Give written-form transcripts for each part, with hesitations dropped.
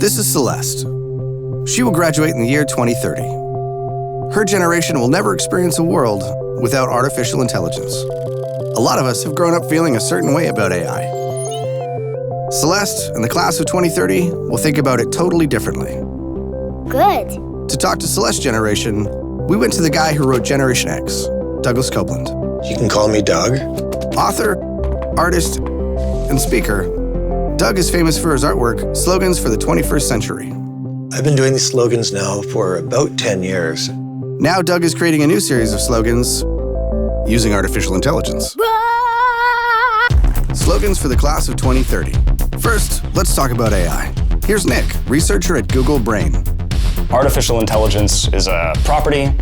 This is Celeste. She will graduate in the year 2030. Her generation will never experience a world without artificial intelligence. A lot of us have grown up feeling a certain way about AI. Celeste and the class of 2030 will think about it totally differently. Good. To talk to Celeste's generation, we went to the guy who wrote Generation X, Douglas Coupland. You can call me Doug. Author, artist, and speaker, Doug is famous for his artwork, Slogans for the 21st Century. I've been doing these slogans now for about 10 years. Now Doug is creating a new series of slogans using artificial intelligence. Slogans for the class of 2030. First, let's talk about AI. Here's Nick, researcher at Google Brain. Artificial intelligence is a property.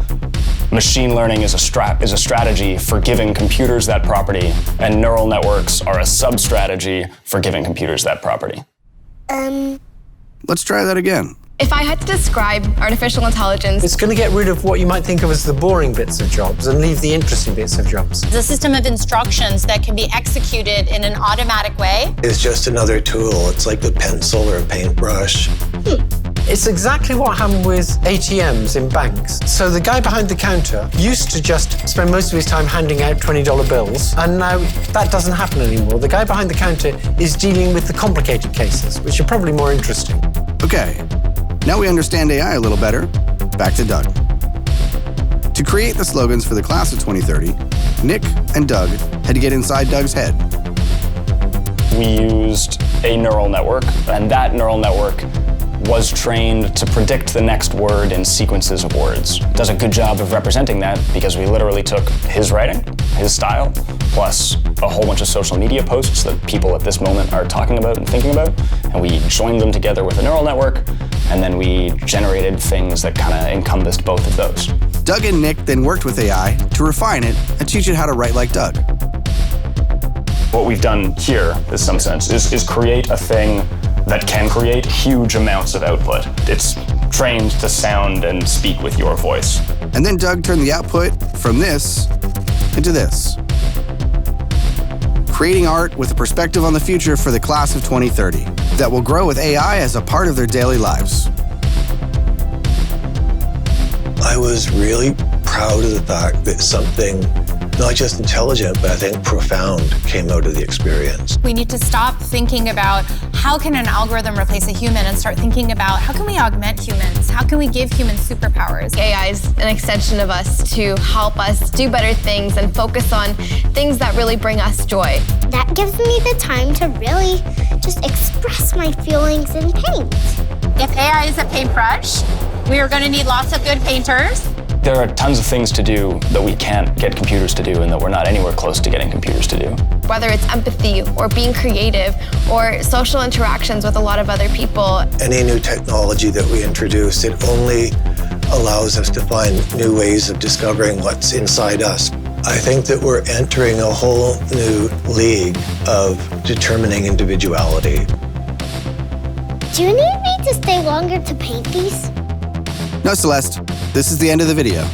Machine learning is a strategy for giving computers that property, and neural networks are a sub-strategy for giving computers that property. Let's try that again. If I had to describe artificial intelligence, it's going to get rid of what you might think of as the boring bits of jobs and leave the interesting bits of jobs. It's a system of instructions that can be executed in an automatic way. It's just another tool. It's like a pencil or a paintbrush. It's exactly what happened with ATMs in banks. So the guy behind the counter used to just spend most of his time handing out $20 bills, and now that doesn't happen anymore. The guy behind the counter is dealing with the complicated cases, which are probably more interesting. Okay, now we understand AI a little better. Back to Doug. To create the slogans for the class of 2030, Nick and Doug had to get inside Doug's head. We used a neural network, and that neural network was trained to predict the next word in sequences of words. It does a good job of representing that because we literally took his writing, his style, plus a whole bunch of social media posts that people at this moment are talking about and thinking about, and we joined them together with a neural network, and then we generated things that kind of encompassed both of those. Doug and Nick then worked with AI to refine it and teach it how to write like Doug. What we've done here, in some sense, is create a thing that can create huge amounts of output. It's trained to sound and speak with your voice. And then Doug turned the output from this into this. Creating art with a perspective on the future for the class of 2030 that will grow with AI as a part of their daily lives. I was really proud of the fact that something not just intelligent, but I think profound came out of the experience. We need to stop thinking about how can an algorithm replace a human and start thinking about how can we augment humans? How can we give humans superpowers? AI is an extension of us to help us do better things and focus on things that really bring us joy. That gives me the time to really just express my feelings in paint. If AI is a paintbrush, we are going to need lots of good painters. There are tons of things to do that we can't get computers to do and that we're not anywhere close to getting computers to do. Whether it's empathy or being creative or social interactions with a lot of other people. Any new technology that we introduce, it only allows us to find new ways of discovering what's inside us. I think that we're entering a whole new league of determining individuality. Do you need me to stay longer to paint these? No, Celeste, this is the end of the video.